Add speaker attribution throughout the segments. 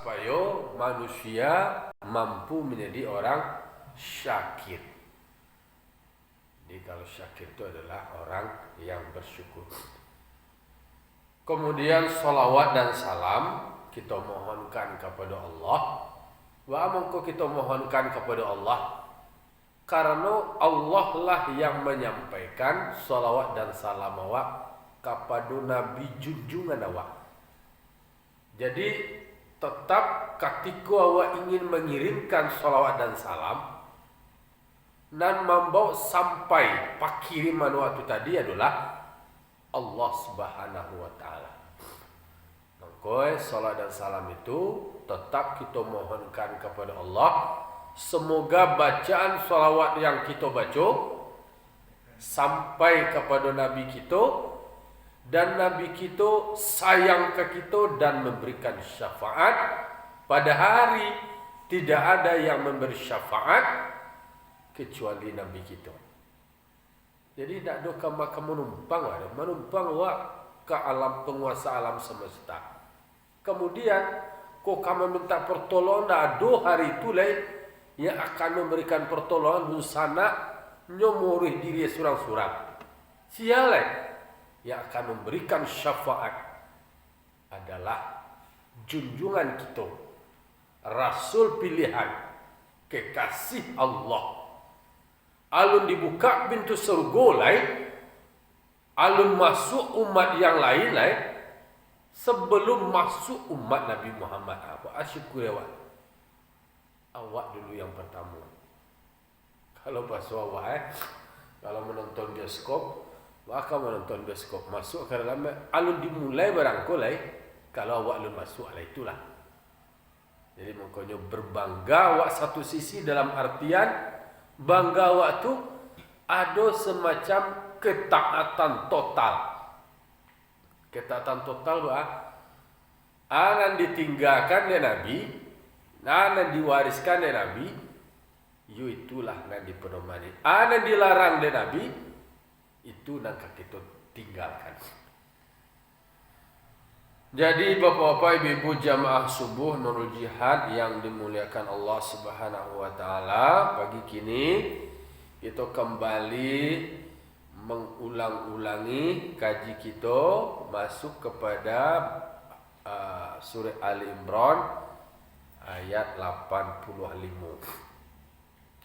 Speaker 1: supaya manusia mampu menjadi orang syakir. Jadi kalau syakir itu adalah orang yang bersyukur. Kemudian salawat dan salam kita mohonkan kepada Allah. Wa mongko kita mohonkan kepada Allah karena Allah lah yang menyampaikan salawat dan salam awak kepada Nabi junjungan awak. Jadi tetap ketika awak ingin mengirimkan salawat dan salam dan membawa sampai pakiriman waktu tadi adalah Allah Subhanahu wa taala. Maka salat dan salam itu tetap kita mohonkan kepada Allah. Semoga bacaan salawat yang kita baca sampai kepada Nabi kita dan Nabi kita sayang ke kita dan memberikan syafaat. Pada hari tidak ada yang memberi syafaat kecuali Nabi kita. Jadi tak ada kamu menumpang ada menumpang ke alam penguasa alam semesta. Kemudian kau kamu minta pertolongan ada hari itu yang akan memberikan pertolongan busana nyomorih diri surang-surang. Siapa yang akan memberikan syafaat adalah junjungan kita, Rasul pilihan, kekasih Allah. Alun dibuka pintu surga alun masuk umat yang lain sebelum masuk umat Nabi Muhammad. Asyukur ya awak dulu yang pertama. Kalau bahasa awak kalau menonton bioskop, maka menonton bioskop masuk ke dalam alun dimulai barangkali kalau awak alun masuk itulah. Jadi makanya berbangga awak satu sisi dalam artian bangga waktu ada semacam ketaatan total. Ketaatan total anan ditinggalkan oleh Nabi, anan diwariskan oleh Nabi, itulah nan dipedomani. Anan dilarang oleh Nabi, itu nan kita tinggalkan. Jadi bapak-bapak, ibu-ibu jamaah subuh Nurul Jihad yang dimuliakan Allah Subhanahu wa taala, pagi kini kita kembali mengulang-ulangi kaji kita masuk kepada surah Ali Imran ayat 85.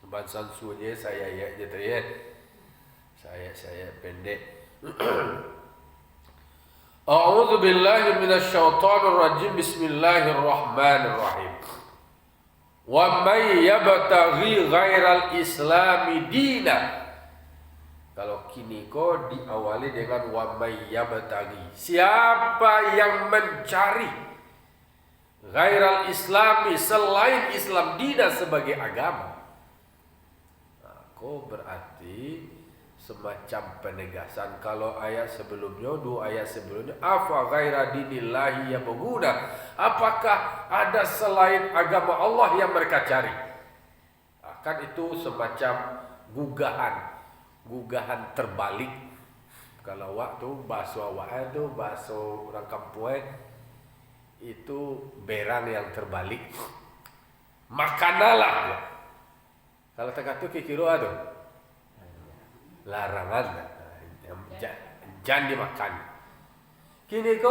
Speaker 1: Bahasan surahnya saya je tadi. Saya pendek. A'udzu billahi minasyaitonir rajim. Bismillahirrahmanirrahim. Wa may yabtaghi ghairal islami dina. Kalau kini kau diawali dengan wa may yabtaghi. Siapa yang mencari ghairal islami selain Islam dina sebagai agama. Kau berarti semacam penegasan kalau ayat sebelumnya, dua ayat sebelumnya, afa ghaira dinillahi yabghuna, apakah ada selain agama Allah yang mereka cari? Kan itu semacam gugahan terbalik. Kalau waktu bahasa awak itu bahasa orang kampung itu berang yang terbalik. Makanalah. Kalau terkata kikiro ada larangan jangan dimakan. Kini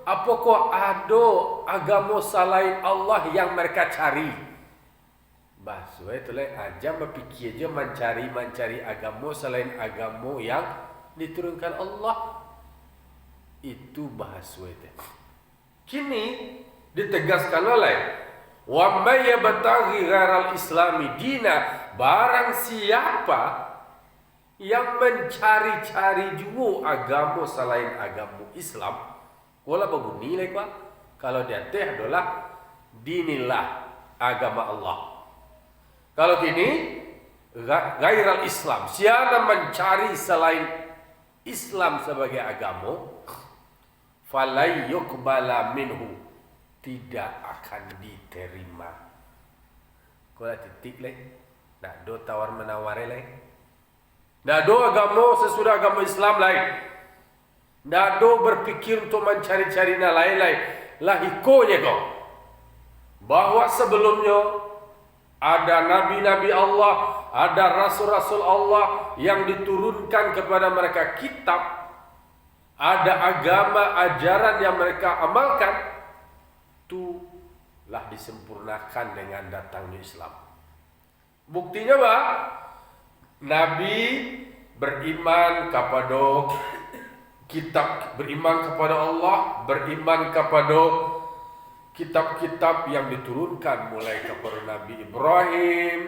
Speaker 1: apakah ada agama selain Allah yang mereka cari? Bahasa itu aja berpikir aja mencari agama selain agama yang diturunkan Allah. Itu bahasa itu. Kini ditegaskan oleh wa may yabtaghi ghairal islami dina, barang siapa yang mencari-cari juga agama selain agama Islam, wala bagus nilai kalau dia teh adalah dinillah agama Allah. Kalau kini ghairal Islam, siapa mencari selain Islam sebagai agama, falai yuqbala minhu, tidak akan diterima. Kalau titik nak do tawar menawar Nggak ada agama sesudah agama Islam lain. Nggak ada berpikir untuk mencari-cari lain-lain. Lahikonya kau. bahwa sebelumnya ada nabi-nabi Allah, ada rasul-rasul Allah yang diturunkan kepada mereka kitab, ada agama, ajaran yang mereka amalkan, itulah disempurnakan dengan datangnya Islam. Buktinya apa? Nabi beriman kepada kitab, beriman kepada Allah, beriman kepada kitab-kitab yang diturunkan mulai kepada Nabi Ibrahim,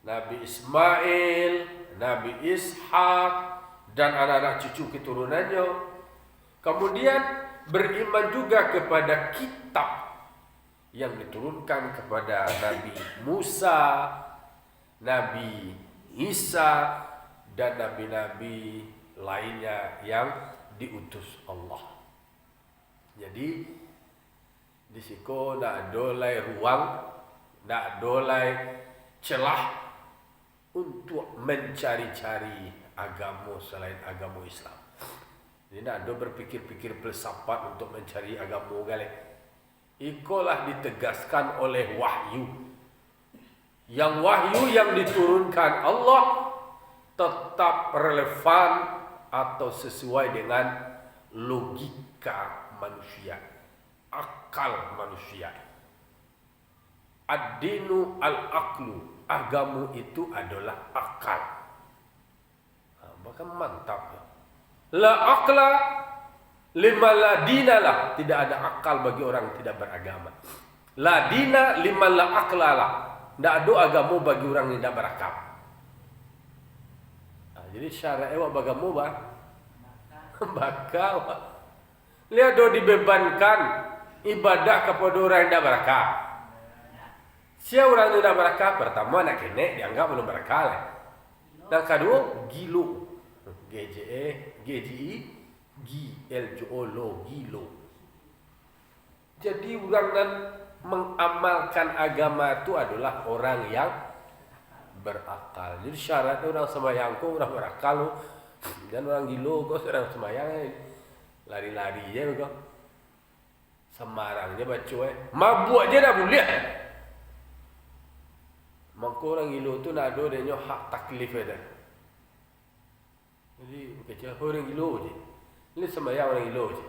Speaker 1: Nabi Ismail, Nabi Ishak, dan anak-anak cucu keturunannya. Kemudian beriman juga kepada kitab yang diturunkan kepada Nabi Musa, Nabi Isa, dan nabi-nabi lainnya yang diutus Allah. Jadi di situ nak dolai ruang, nak dolai celah untuk mencari-cari agama selain agama Islam. Jadi nak do berpikir-pikir filsafat untuk mencari agama gale. Ikolah ditegaskan oleh wahyu. Yang wahyu yang diturunkan Allah tetap relevan atau sesuai dengan logika manusia, akal manusia. Ad-dinu al-aqlu, agama itu adalah akal. Bahkan mantap ya. La aqla lima la dina lah, tidak ada akal bagi orang yang tidak beragama. La dina lima la aqla lah, tidak ada agama bagi orang yang tidak berakal. Jadi syariat awak bagamu bah? Bakal. Lihat do dibebankan ibadah kepada orang yang tidak berakal. Siapa orang yang tidak berakal? Pertama nak kene dianggap belum berakal. Dan kedua gilo. GJI GLJO gilo. Jadi orang yang mengamalkan agama itu adalah orang yang berakal. Jadi syarat orang sembahyang kau orang berakal, dan orang gilo kau orang sembahyang lari-lari je kau, semarang je baca mabuk je dah boleh. Maka orang gilo tu nak ada dia hak taklif dia. Jadi kecil orang gilo je, ni sembahyang orang gilo je.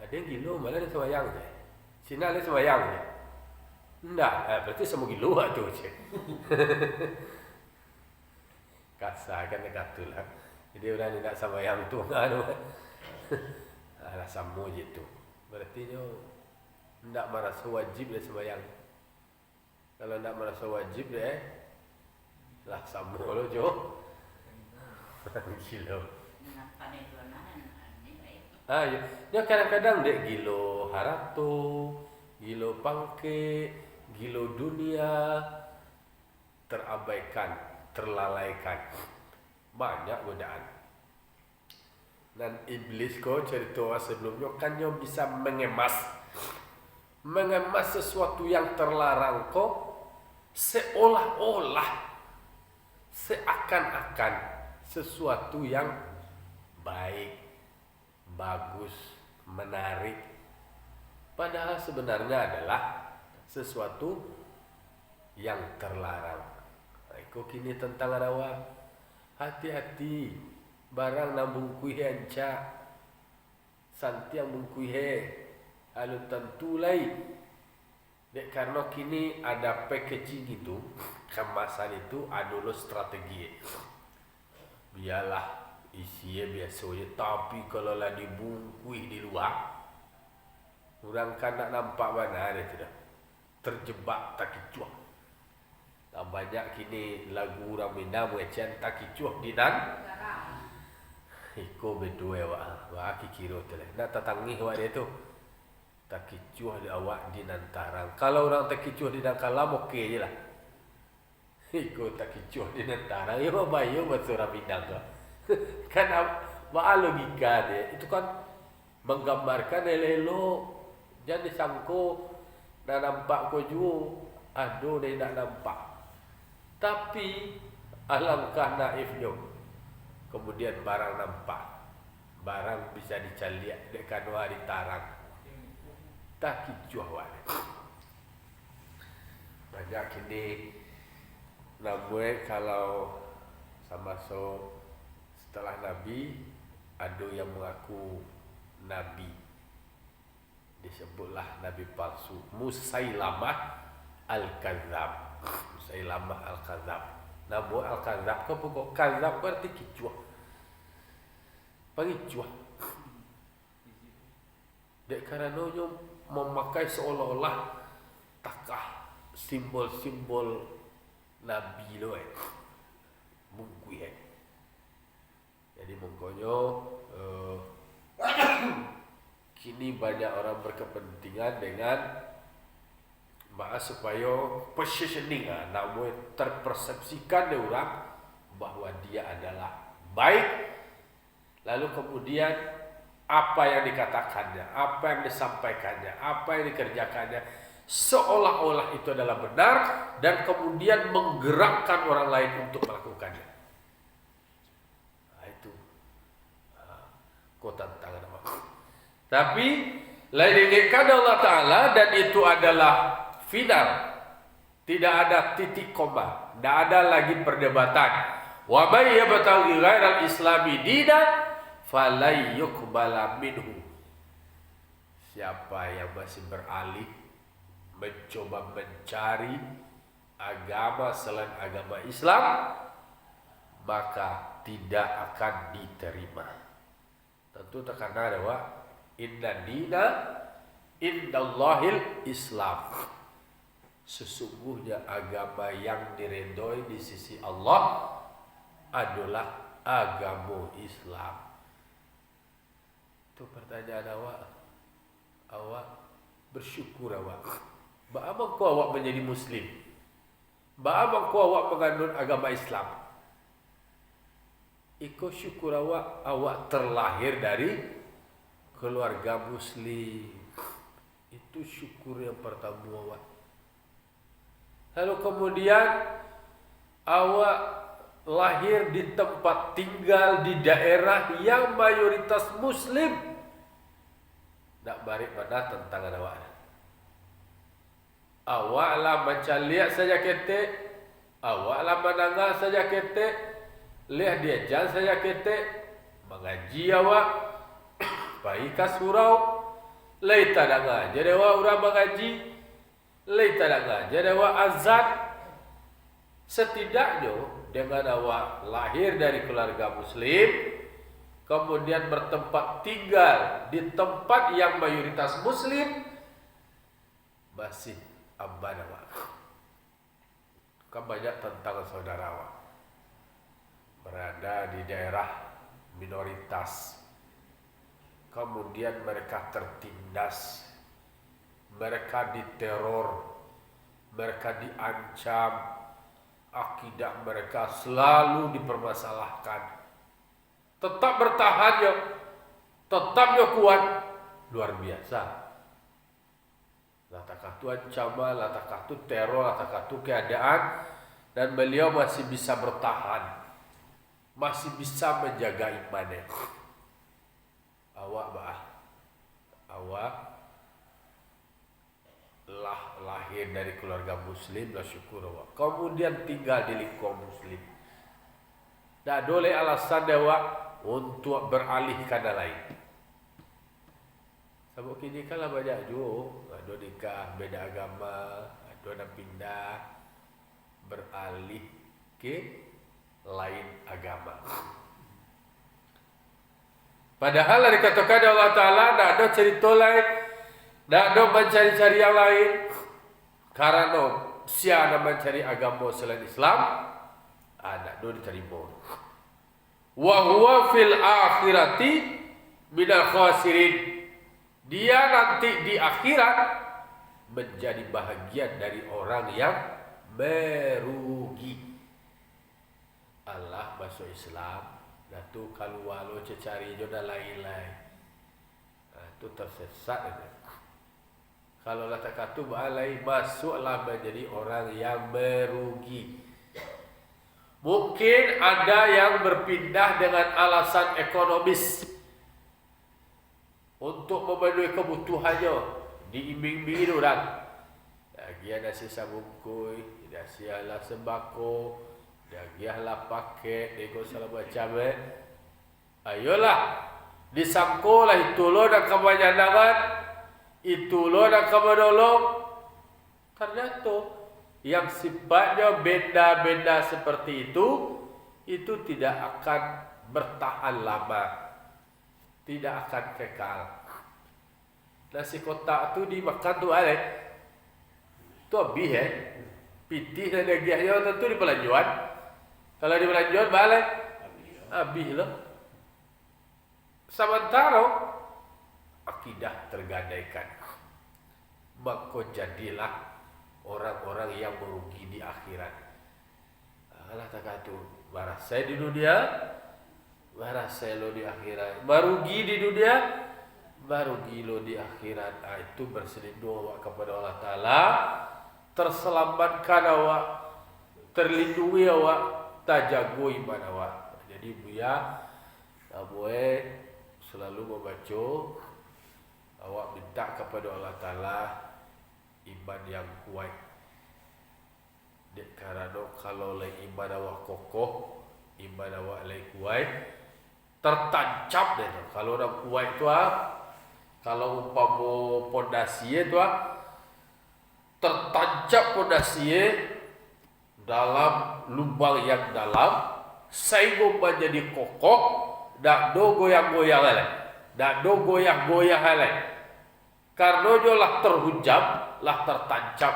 Speaker 1: Ada yang gilo malah dia sembahyang je, sini dia sembahyang je. Enggak, berarti semua gilo tu je. Kasar kan dekatulah. Jadi orang ni nak sembahyang tu anu. Alah sama je tu. Berarti dia enggak merasa wajib dia sembahyang. Kalau enggak merasa wajib dia lah sama lo jo. Gilo. Ya kadang-kadang dek gilo harato, gilo pangke, gilo dunia, terabaikan, terlalaikan. Banyak godaan. Dan iblis kau cerita sebelumnya kan dia bisa mengemas sesuatu yang terlarang kau seolah-olah, seakan-akan sesuatu yang baik, bagus, menarik. Padahal sebenarnya adalah sesuatu yang terlarang. Aku kini tentang rawa, hati-hati barang nambung kuih anca, santi yang bungkuih alun tentu lain. Dek karena kini ada packaging itu, kemasan itu adalah strategi. Biarlah isinya biasa je, tapi kalau lah dibungkuih di luar, orang kan nak nampak mana dia tidak terjebak tak kicuah. Tak banyak kini lagu orang Minang macam tak kicuah di dan iko berdua awak kira tu lah. Nak tatangih awak dia tu tak kicuah di awak di nantarang. Kalau orang tak kicuah di Dangkalam okey je lah. Iko tak kicuah di nantarang. Ya bayu buat orang Minang tu. Kan apa logika dia? Itu kan menggambarkan elok. Jangan disangko dah nampak kau jua, aduh dia tak nampak. Tapi alangkah naifnya. Kemudian barang nampak, barang bisa dicaliak dekat hari tarang. Tak kicuah awak. banyak kini. Namun kalau sama setelah Nabi ada yang mengaku Nabi, disebutlah Nabi palsu, Musailamah Al-Kadzab. Musailamah Al-Kadzab. Namun Al-Kadzab kau pokok kadzab kau arti kicuah. Pangicuah. Dek karena memakai seolah-olah takah simbol-simbol Nabi lo mungkui jadi mengkonyo kini banyak orang berkepentingan dengan supaya positioning namun terpersepsikan oleh orang bahwa dia adalah baik, lalu kemudian apa yang dikatakannya, apa yang disampaikannya, apa yang dikerjakannya seolah-olah itu adalah benar dan kemudian menggerakkan orang lain untuk melakukannya. Nah, itu kota tangan apa? Tapi lain ingin Allah Ta'ala dan itu adalah final, tidak ada titik koma, tidak ada lagi perdebatan. Wa may yabtaghi ghairal islami dinan falay yuqbala minhu. Siapa yang masih beralih mencoba mencari agama selain agama Islam, maka tidak akan diterima. Tentu terkena bahwa inna dina indallahil Islam. Sesungguhnya agama yang diredoi di sisi Allah adalah agama Islam. Itu pertanyaan awak bersyukur awak. Bagaimana kau awak menjadi Muslim? Bagaimana kau awak mengandung agama Islam? Iko syukur awak terlahir dari keluarga Muslim. Itu syukur yang pertama awak. Lalu kemudian awak lahir di tempat tinggal di daerah yang mayoritas Muslim. Tak barik mana tentang awak. Awaklah macam lihat saja ketek, awaklah mendengar saja ketek, lihat dia jalan saja ketek, mengaji awak, pergi ke surau, lei tak nak ngajar awak orang mengaji, lei tak nak ngajar awak azan. Setidaknya dengan awak lahir dari keluarga Muslim, kemudian bertempat tinggal di tempat yang mayoritas Muslim, masih aman awak. Kan banyak tentang saudara awak berada di daerah minoritas, kemudian mereka tertindas, mereka diteror, mereka diancam, akidah mereka selalu dipermasalahkan. Tetap bertahan ya, tetap ya kuat, luar biasa. Latakah tu ancaman, latakah tu teror, latakah tu keadaan, dan beliau masih bisa bertahan, masih bisa menjaga imannya. Awak lahir dari keluarga Muslim, lah syukur awak. Kemudian tinggal di lingkungan Muslim. Tak boleh alasan awak untuk beralih ke lain. Sebab kini kalau banyak juga ada nikah beda agama, ada yang pindah beralih ke lain agama. Padahal dikatakan Allah Ta'ala tidak ada cerita lain, tidak ada mencari-cari yang lain. Karena siapa mencari agama selain Islam, tidak ada diterima. Wa huwa fil akhirati minal khasirin. Dia nanti di akhirat menjadi bahagian dari orang yang merugi. Allah masuk Islam, datu kalau walau cari jodoh lain-lain, itu tersesat. Kalau letak katu balai masuklah menjadi orang yang merugi. Mungkin ada yang berpindah dengan alasan ekonomis, untuk memenuhi kebutuhannya, diiming-imingi orang. Dagia nasi sabungkui, dasialah sembako, dagialah paket, ego segala macam Ayolah, disangkolah itu lo nak kebanyakan, itu lo nak kemenolong. Ternyata yang sifatnya benda-benda seperti itu tidak akan bertahan lama, tidak akan kekal. Nasi kotak tu dimakan tu ada, tu habis pitih dan dagiahnya tentu di pelanjuan. Kalau di pelanjuan balik, habis lah. Sementara akidah tergadaikan, maka jadilah orang-orang yang merugi di akhirat. Allah tak tu, baras saya di dunia, baras saya lo di akhirat. Merugi di dunia, merugi lo di akhirat. Itu berselindung awak kepada Allah Ta'ala, terselamatkan awak, terlindungi awak, terjaga iman awak. Jadi buya, kamu selalu membaca, awak minta kepada Allah Ta'ala iman yang kuat. Kerana kalau iman awak kokoh, iman awak kuat, tertancap dia tu. Kalau orang kuat tu kalau umpama pondasi tu tertancap pondasi dalam lubang yang dalam, sehingga menjadi kokoh. Tak do goyang-goyang halai. Tak do goyang-goyang halai. Karena dia lah terhujam, lah tertancap.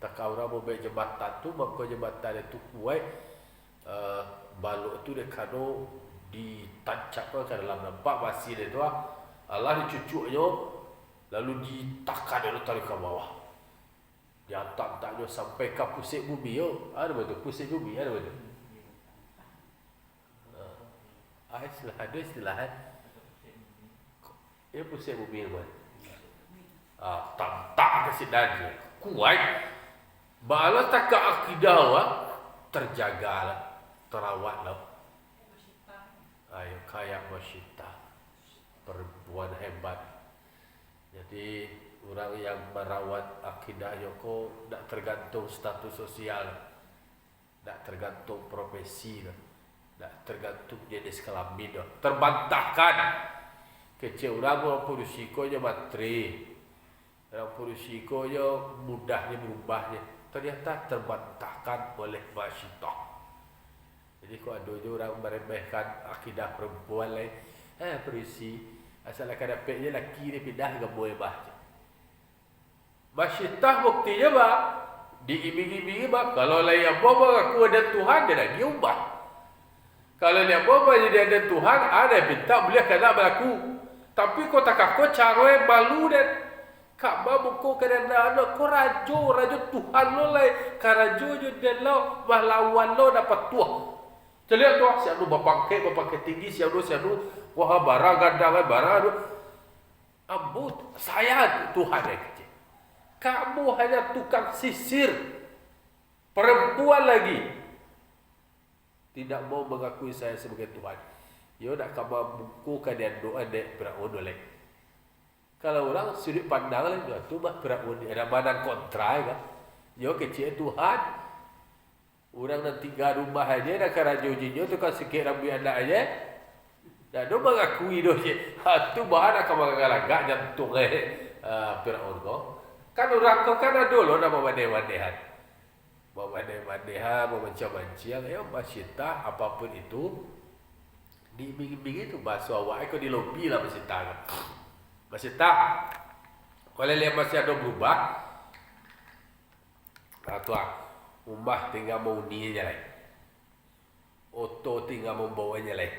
Speaker 1: Tak orang mau baik jembatan tu, maka jembatan itu kuat. Balok tu dia kano ditancap ke dalam, nampak masih dia tu Allah dicucuknya, lalu ditakan dia tarik ke bawah. Dia tak-taknya sampai ke pusat bumi. Ada betul pusat bumi, ada betul. Ada istilah ia pusat bumi kan. Tak kesidanya kuat. Bala tak ke akidah terjagalah, terawatlah. Ayo kayak wasyita, perempuan hebat. Jadi orang yang merawat akidahnya kok tak tergantung status sosial, tak tergantung profesi, tak tergantung jenis kelamin, terbantahkan. Kecil orang purusikonya materi, orang purusikonya mudahnya berubahnya, ternyata terbantahkan oleh wasyitah. Jadi kok ada je orang meremehkan akidah perempuan lain, perusi asal akan dapatnya laki dia pindah ke boy bah. Wasyitah buktinya bah diiming-imingi bah, kalau lain apa aku ada Tuhan dia dah diubah. Kalau dia apa jadi ada Tuhan, ada minta boleh kena berlaku. Tapi kau tak aku cara balu dan kak babu kau kena anak kau rajo Tuhan lo lai, karajo jo dan lo mahlawan lo dapat tuah. Celihat tuah siap lu bapangke tinggi siap lu wah barang gandang barang lu. Ambut saya Tuhan yang kecil. Kamu hanya tukang sisir, perempuan lagi. Tidak mau mengakui saya sebagai Tuhan. Yo nak kamu buku kalian doa dek berawal oleh. Kalau orang sudut pandang lagi tu bah berawal ada badan kontra kan. Yo kecil Tuhan. Orang nak tinggal rumah aja nak karajo jinyo tu kan sikit rambi anak aja. Dah do mengakui doh je. Tu bahan akan mengalagak jantung berawal kau. Kan orang kau kan ada lo nama bandai-bandaian. Bandai-bandaian macam-macam ya masyitah apapun itu. Di iming-iming itu bahasa awak aku di lobi lah masih tak kalau lihat masih ada berubah atau rumah tinggal mau ni je lah, auto tinggal membawanya lah.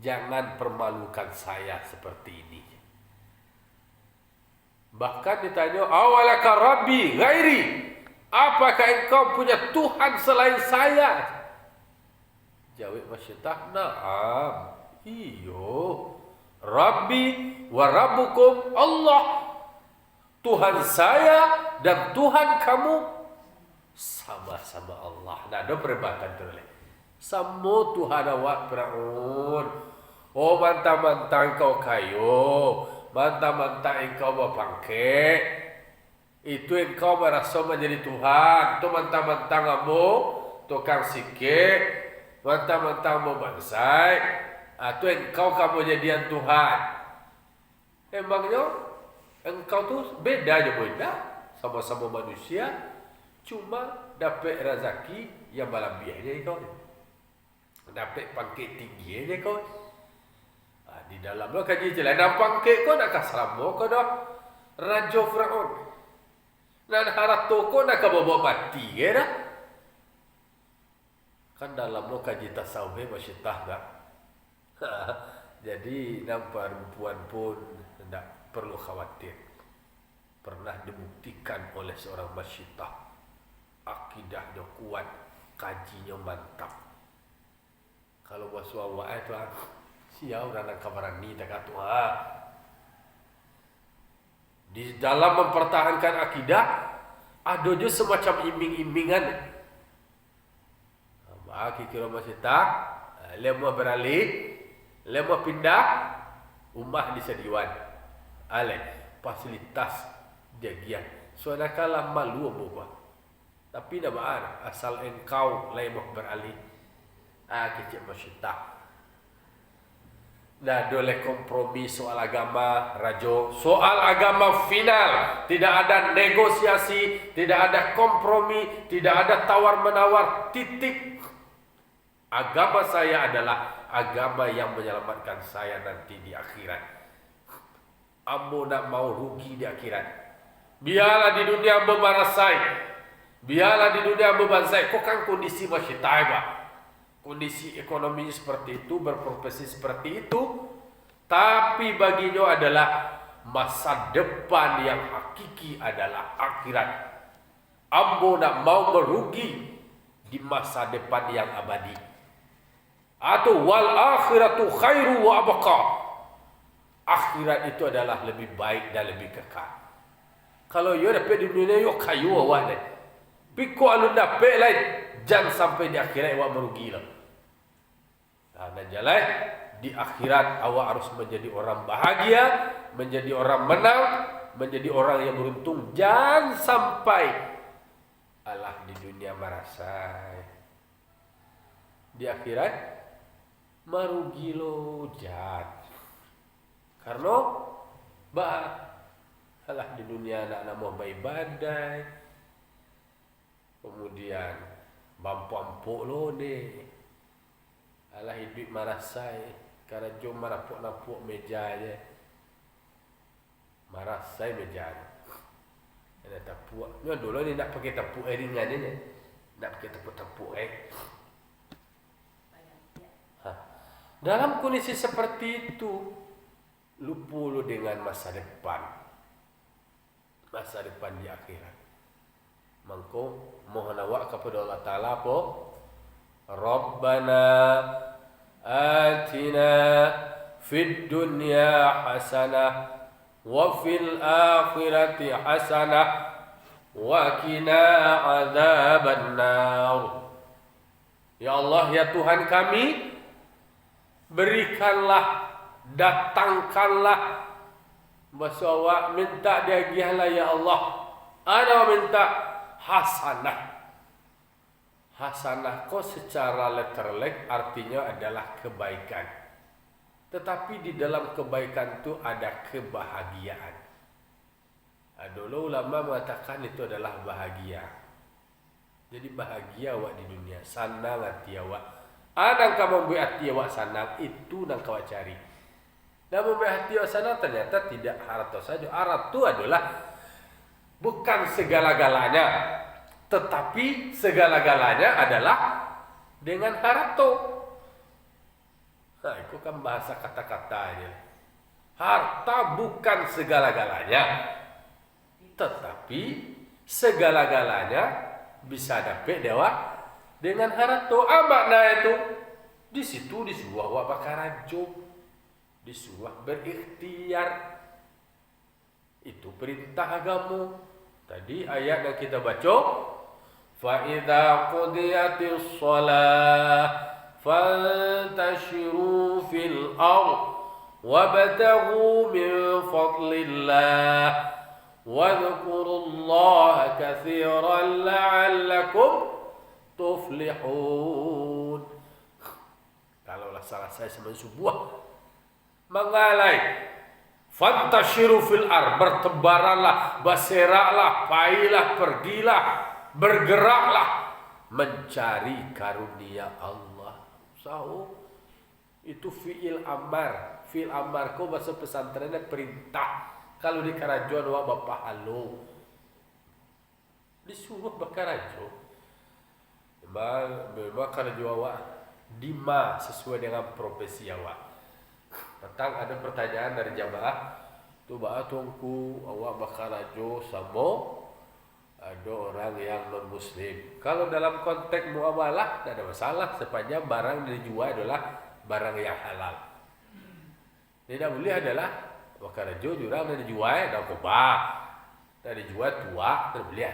Speaker 1: Jangan permalukan saya seperti ini. Bahkan ditanya awalaka rabbi ghairi, apakah engkau punya Tuhan selain saya? Jawab masyitah, na'am, iyo, Rabbi wa Rabbukum Allah. Tuhan saya dan Tuhan kamu sama-sama Allah. Nah, ada perdebatan terlalu. Sama Tuhan awak Fir'aun. Oh, mantap-mantap engkau kayu, mantap-mantap engkau bapangke. Itu engkau merasa menjadi Tuhan. Itu mentang-mentang kamu tukang sikit, mentang-mentang mau bansai, itu engkau kamu jadian Tuhan. Emangnya engkau tuh beda aja beda, sama-sama manusia, cuma dapat rezeki yang berlebihnya kau, dapat pangkat tinggi aja kau. Di dalam lo kaji jelas, dan pangkat kau nak kasramo kau dah Raja Firaun, dan harap toko nak bawa mati ya dah. Kan dalam lo kaji tasawuf masih tak. Jadi nampak perempuan pun tidak perlu khawatir. Pernah dibuktikan oleh seorang masyitah, akidahnya kuat, kajinya mantap. Kalau bahasa awak itu siapa orang kabaran ni tak kata di dalam mempertahankan akidah ada je semacam iming-imingan. Bagi kira masyitah, lemah beralih, lemah pindah, umah disediakan oleh fasilitas jagian. Soalnya kalah malu bukan. Tapi nak bahar asal engkau lemah beralih, kecil masyitah. Dah boleh kompromi soal agama, Rajo. Soal agama final, tidak ada negosiasi, tidak ada kompromi, tidak ada tawar-menawar, titik. Agama saya adalah agama yang menyelamatkan saya nanti di akhirat. Ambo nak mau rugi di akhirat. Biarlah di dunia berbarasai, biarlah di dunia berbansai. Kok kan kondisi masih taiba, kondisi ekonomi seperti itu, berprofesi seperti itu, tapi baginya adalah masa depan yang hakiki adalah akhirat. Ambo nak mau merugi di masa depan yang abadi. Atau wal akhiratu khairu wa abqa. Akhirat itu adalah lebih baik dan lebih kekal. Kalau yo dapat di dunia yo kayu awak deh. Piko alun dapat lain, jangan sampai di akhirat awak merugi lah. Karena jalan di akhirat awak harus menjadi orang bahagia, menjadi orang menang, menjadi orang yang beruntung. Jangan sampai alah di dunia merasai, di akhirat merugi lo jat. Karena alah di dunia anak mau beribadah, kemudian bampu-bampu lo deh. Alah hidup marasai, karena jom marapuk-napuk meja je. Marasai meja. Ada tapuk. Ni dulu ni nak pakai tapuk ringan ni. Nak pakai tapuk-tapuk Dalam kondisi seperti itu, lupa lu dengan masa depan. Masa depan di akhirat. Mangko mohon awak kepada Allah Ta'ala apa? Rabbana atina fid dunya hasanah wa fil akhirati hasanah wa qina adzabannar. Ya Allah, ya Tuhan kami, berikanlah, datangkanlah. Masa awak minta diagiahlah ya Allah. Ana minta hasanah. Hasanah kau secara letterlek artinya adalah kebaikan. Tetapi di dalam kebaikan itu ada kebahagiaan. Dulu ulama mengatakan itu adalah bahagia. Jadi bahagia awak di dunia, senang hati awak. Ada kamu membuat hati awak senang, itu yang kau cari. Dan membuat hati awak senang ternyata tidak harta saja. Harta adalah bukan segala-galanya, tetapi segala-galanya adalah dengan harta. Nah, itu kan bahasa kata-katanya. Harta bukan segala-galanya, tetapi segala-galanya bisa dapat dewa dengan harta. Makna itu di situ disuruh awak bakar rajo, disuruh berikhtiar. Itu perintah agama. Tadi ayat yang kita baca, fa idza qudiyatis shalah fantashiru fil ardh wabtaghu min fadlillah Wadhkurullaha katsiran la'allakum tuflihun. Kalaulah salah saya sebagai sebuah mengalai, fantashiru fil ar, bertebaranlah, berseraklah, pailah, pergilah, bergeraklah mencari karunia Allah. Itu fi'il amar. Fi'il amar ko bahasa pesantrennya perintah. Kalau di karajuan wa bapak halo disuruh berkarajo. Memang karajo awak dima sesuai dengan profesi awak. Tentang ada pertanyaan dari jamaah, tu tungku awak berkarajo sama ada orang yang non muslim. Kalau dalam konteks muamalah tidak ada masalah sepanjang barang yang dijual adalah barang yang halal. Tidak boleh adalah wakarajo jurang dan dijual dan kobah dan dijual tua terbeli.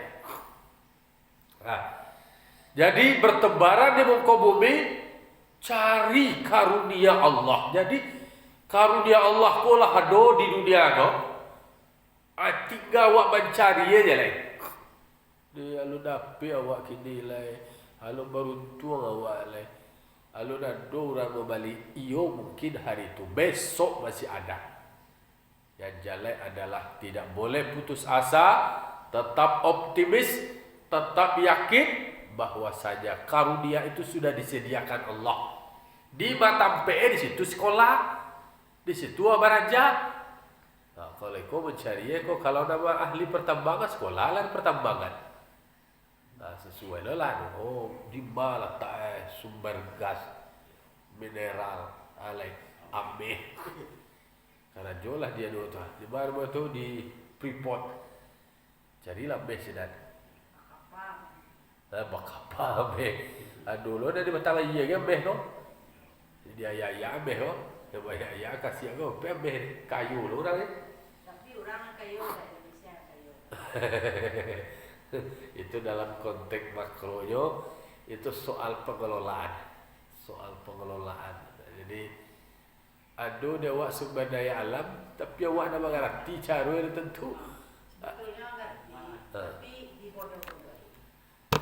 Speaker 1: Nah, jadi bertebaran di muka bumi cari karunia Allah. Jadi karunia Allah kolah ada di dunia ko. Tinggal awak mencari aja lah. Dia lalu dapat awak kini lah. Lalu beruntung awak lah. Lalu ada orang membalik. Iyo mungkin hari itu. Besok masih ada. Yang jelek adalah tidak boleh putus asa. Tetap optimis. Tetap yakin bahwasanya karunia itu sudah disediakan Allah. Di Matampe di situ sekolah. Di situ abaraja. Nah, kalau kau mencari kau kalau nama ahli pertambangan sekolah lah pertambangan. Nah, sesuai lah. Oh, di mana tak sumber gas mineral alai ameh. Karena jolah dia dulu tu. Di mana tu di Freeport. Carilah ameh sedan. Bakapa ameh. Dulu dah di batang iya ke ameh tu. Dia ya ameh tu. Ya kasih aku ameh kayu lu orang ni.
Speaker 2: Tapi orang kayu dah Indonesia kayu.
Speaker 1: Itu dalam konteks makronya itu soal pengelolaan. Jadi aduh dia awak sumber daya alam tapi awak nak mengerti cara yang tentu.
Speaker 2: Sebetulnya ngerti, tapi dibodoh-bodohi.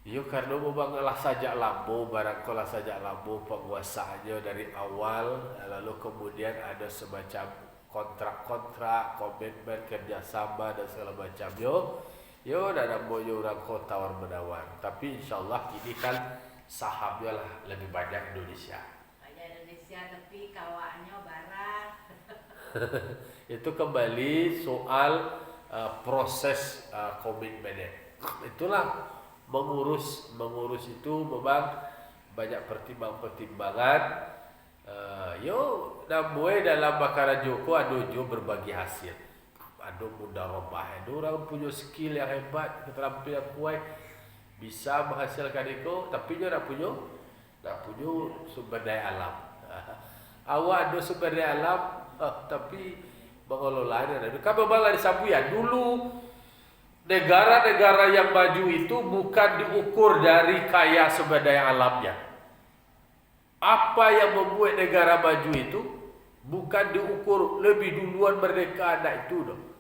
Speaker 1: Yo karena memang lah sajak lampu barang kolah sajak lampu penguasaannya dari awal lalu kemudian ada semacam kontrak-kontrak, komitmen kerjasama dan segala macamnya. Yo dah nak boyo orang kau tawar menawar. Tapi insyaallah ini kan sahamnya lah lebih banyak Indonesia.
Speaker 2: Banyak Indonesia tapi kawannya barang.
Speaker 1: Itu kembali soal proses komitmennya. Itulah mengurus itu memang banyak pertimbangan. Yo namanya dalam bakara Joko ada jo berbagi hasil. Ada mudah robah. Ada orang punya skill yang hebat, keterampilan kuat, bisa menghasilkan itu, tapi dia nak punya sumber daya alam. Awak ada sumber daya alam, tapi pengelolaannya ada. Kalau malah disabu ya dulu negara-negara yang maju itu bukan diukur dari kaya sumber daya alamnya. Apa yang membuat negara maju itu bukan diukur lebih duluan merdeka anak itu dong.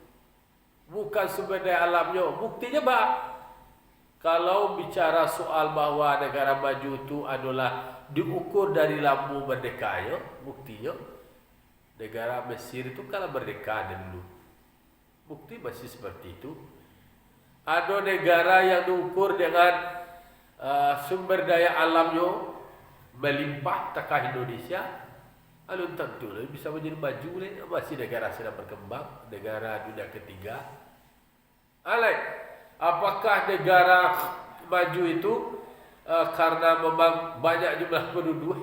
Speaker 1: Bukan sumber daya alamnya. Buktinya bah, kalau bicara soal bahwa negara maju itu adalah diukur dari lampu merdeka ya, buktinya negara Mesir itu kalau merdeka dulu. Bukti masih seperti itu. Ada negara yang diukur dengan sumber daya alamnya melimpah takah Indonesia. Alun tentu bisa menjadi maju masih negara sedang berkembang, negara dunia ketiga. Alai, apakah negara maju itu karena memang banyak jumlah penduduk?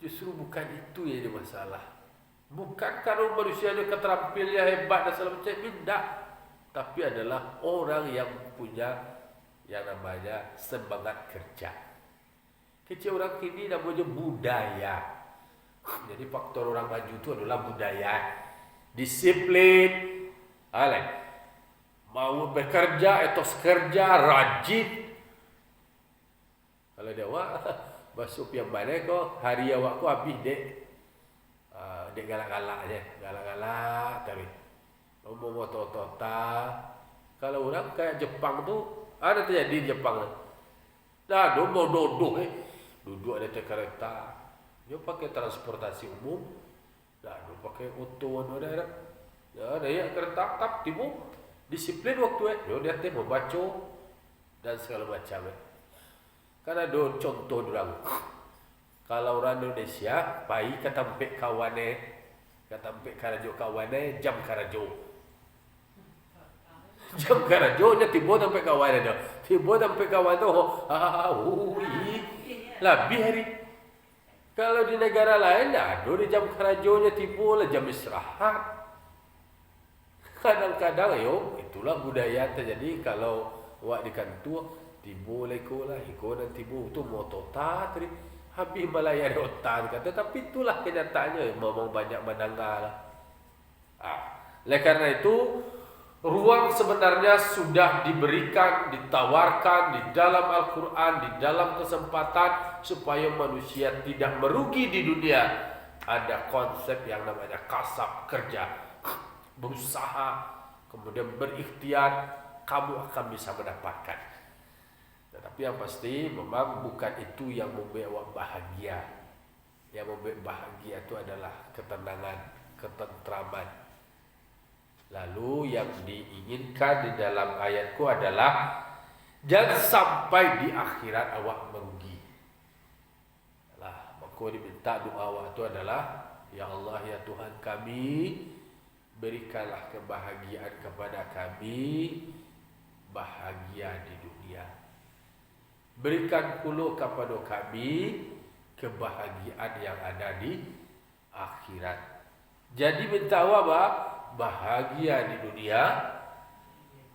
Speaker 1: Justru bukan itu yang jadi masalah. Bukan karena manusia itu keterampilannya hebat dan segala macam, tidak. Tapi adalah orang yang punya yang namanya semangat kerja. Kecil orang kini namanya budaya. Jadi faktor orang maju itu adalah budaya, disiplin, mau bekerja, etos kerja, rajin. Kalau dia awak masuk yang mana kau hari awak kau habis dek galak-galak je, galak-galak tapi Ngomong tota. Kalau orang kayak Jepang tuh ada terjadi di Jepang. Nah, mau duduk duduk ada kereta. Dia pakai transportasi umum. Nah, dia pakai auto ada. Ya, ada ya kereta tap timu disiplin waktu dia membaca dan segala macam. Karena do contoh orang. Kalau orang Indonesia, pai katampe kawane, katampe karajo kawane, jam karajo. Jam karajo nya tibo sampai kawane dah. Tibo sampai kawane tu, lebih hari. Kalau di negara lain, ada di jam karajo nya tibo lah jam istirahat. Kadang-kadang itulah budaya terjadi kalau wak di kantor tibo leko lah, iko dan tibo tu moto tadi. Habis Malaya otan kata, tapi itulah kenyataannya memang banyak menanggal. Oleh karena itu ruang sebenarnya sudah diberikan, ditawarkan di dalam Al-Quran, di dalam kesempatan supaya manusia tidak merugi di dunia. Ada konsep yang namanya kasab kerja, berusaha, kemudian berikhtiar, kamu akan bisa mendapatkan. Tapi yang pasti memang bukan itu yang membawa bahagia. Yang membawa bahagia itu adalah ketenangan, ketentraman. Lalu yang diinginkan di dalam ayatku adalah jangan sampai di akhirat awak merugi. Maka diminta doa awak itu adalah, ya Allah ya Tuhan kami, berikanlah kebahagiaan kepada kami, bahagia di dunia. Berikan pula kepada kami kebahagiaan yang ada di akhirat. Jadi minta apa? Bahagia di dunia,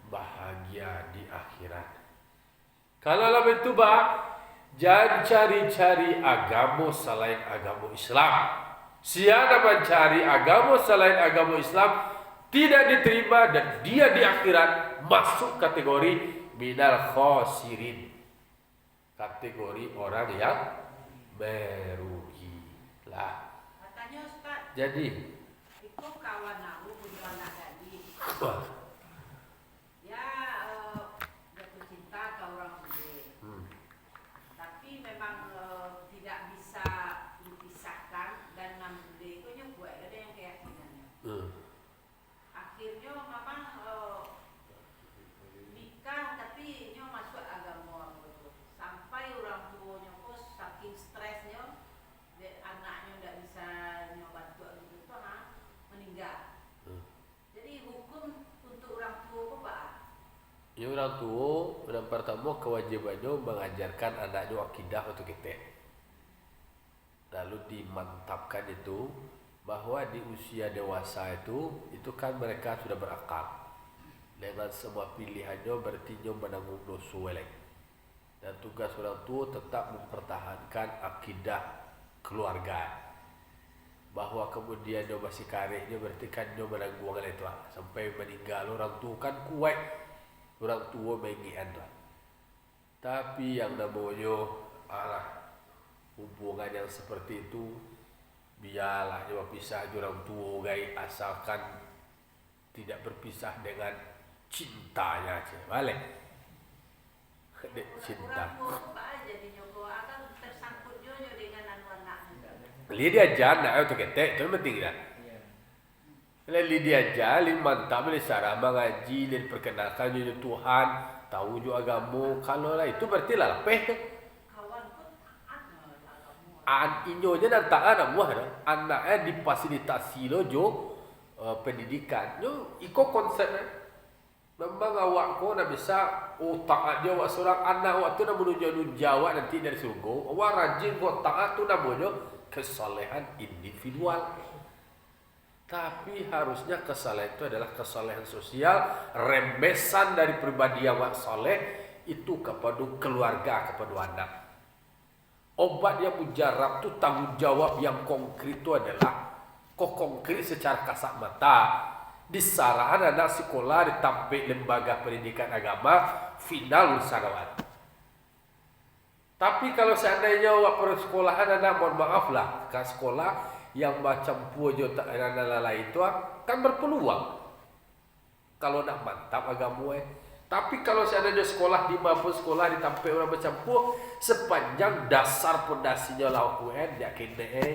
Speaker 1: bahagia di akhirat. Kalau lebih itu jangan cari-cari agama selain agama Islam. Siapa mencari agama selain agama Islam tidak diterima dan dia di akhirat masuk kategori minal khosirin. Kategori orang yang merugi lah.
Speaker 2: Katanya Ustaz,
Speaker 1: jadi
Speaker 2: itu kawan aku punya anak gadis. Ya jatuh cinta ke orang bule. Tapi memang tidak bisa dipisahkan dan enam bule itu juga ada yang keyakinannya. Akhirnya memang nikah tapi nyo masuk agama gitu. Sampai orang tuanya pun saking stresnya anaknya tidak bisa nyoba gitu meninggal. Jadi hukum untuk orang tua apa Pak?
Speaker 1: Ya orang tua yang pertama kewajibannya mengajarkan anaknya akidah untuk kita. Lalu dimantapkan itu bahwa di usia dewasa itu kan mereka sudah berakal. Dengan semua pilihannya berarti nyo menanggung dosa welek. Dan tugas orang tua tetap mempertahankan akidah keluarga. Bahwa kemudian dia masih karehnya berarti kan dia menanggung itu sampai meninggal. Orang tua kan kuat, orang tua mengian lah. Tapi yang namanya hubungan yang seperti itu biarlah dia berpisah orang tua guys, asalkan tidak berpisah dengan cintanya aja, boleh. Cinta.
Speaker 2: Orang tua Pak jadi nyoko akan tersangkut jojo dengan anak-anaknya.
Speaker 1: Dia aja untuk kita itu penting dah. Lalu dia aja, mantap le cara mengaji, le perkenalkan juga Tuhan, tahu juga agama. Kalau lah itu berarti lah lepeh.
Speaker 2: Kawan pun agama.
Speaker 1: Inyonya dan taat anaknya difasilitasi lo jo pendidikan. Yo iko konsepnya. Memang awak ko nak bisa taat dia awak seorang anak awak tu nak menuju Jawa nanti dari surga. Awak rajin ko taat tu namanya kesalehan individual. Tapi harusnya kesalehan itu adalah kesalehan sosial, rembesan dari pribadi awak soleh itu kepada keluarga, kepada anak. Obat yang mujarab itu tanggung jawab yang konkret itu adalah konkret secara kasat mata. Disarankan anak sekolah ditampil lembaga pendidikan agama final sanawat. Tapi kalau seandainya awak persekolahan anak mohon maaf lah, ke sekolah yang macam pujo tak lain itu kan berpeluang. Kalau nak mantap agama Tapi kalau seandainya sekolah di maupun sekolah di tampil orang bercampur, sepanjang dasar pondasinya lah UN, dia kena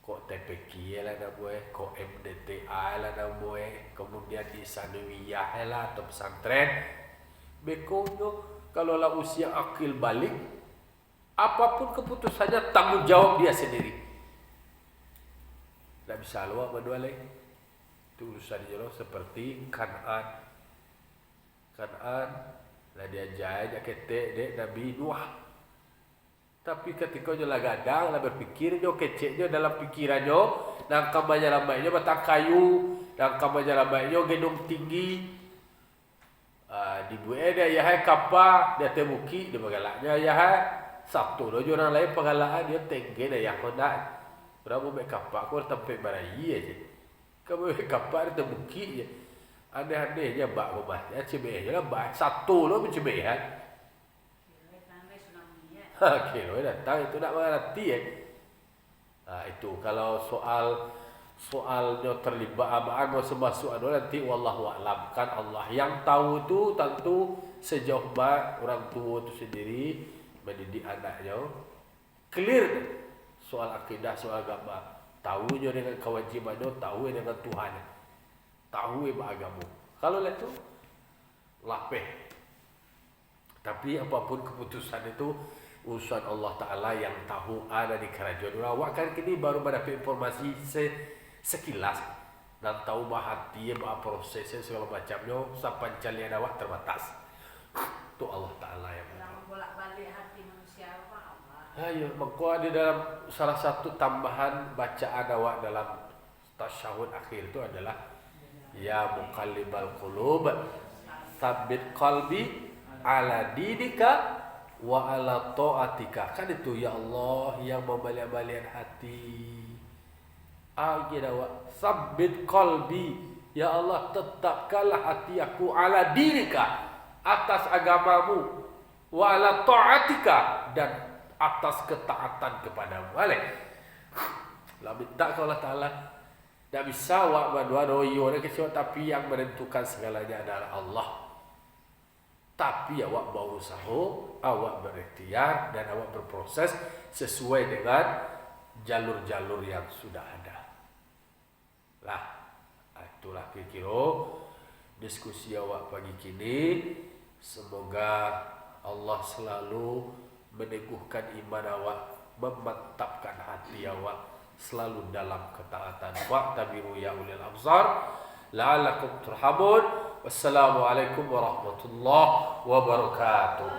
Speaker 1: kok TPQ lah nama kok MDTA lah nama kemudian di sanawiyah lah atau pesantren. Bekonya kalau lah usia akil balik, apapun keputusannya tanggung jawab dia sendiri. Tak bisa luar berdua lagi. Itu urusan dia seperti Kan'an lah dia jaya ketek dek Nabi Nuh. Tapi ketika dia lah gadang lah berfikir dia kecek dia dalam pikirannya nangkam banyak lambatnya batang kayu, nangkam banyak lambatnya gedung tinggi. Dibuat dia ya kapal dia temuki dia bagalaknya ya Sabtu do orang lain pengalaman dia tengge dia yang kondak. Berapa mek kapal kau tempat barai aja. Kamu kapal dia temuki je. Aneh-anehnya bak rumah ya cebeh lah bak satu lo mencebehan. Kilo datang itu nak mengerti itu kalau soalnya terlibat abang mau semasuk nanti wallahu a'lam kan Allah yang tahu itu tentu sejauh mana orang tua itu sendiri mendidik anaknya clear soal akidah soal agama tahunya dengan kewajibannya tahu dengan Tuhan tahu agama. Kalau itu lapeh. Tapi apapun keputusan itu urusan Allah Ta'ala yang tahu ada di kerajaan. Awak kan kini baru mendapat informasi sekilas dan tahu hati, prosesnya segala macamnya. Sampai pencarian awak terbatas. Itu Allah Ta'ala yang
Speaker 2: bolak-balik hati manusia Allah.
Speaker 1: Ayo, maka di dalam salah satu tambahan bacaan awak dalam tasyahud akhir itu adalah ya muqallibal qulub tsabbit qalbi ala dinika wa ala ta'atika. Kan itu ya Allah yang membalik-balikan hati. Kira wa tsabbit qalbi ya Allah tetapkanlah hati aku ala dinika atas agamamu wa ala ta'atika dan atas ketaatan kepadamu. Boleh. Lah minta ke Allah Taala. Tak bisa awak berdua royo kecil tapi yang menentukan segalanya adalah Allah. Tapi awak berusaha, awak berikhtiar dan awak berproses sesuai dengan jalur-jalur yang sudah ada. Lah, itulah kira-kira diskusi awak pagi kini. Semoga Allah selalu meneguhkan iman awak, memantapkan hati awak selalu dalam ketaatan. Wa'tabiru ya ulil absar la'allakum turhamun. Wassalamualaikum warahmatullahi wabarakatuh.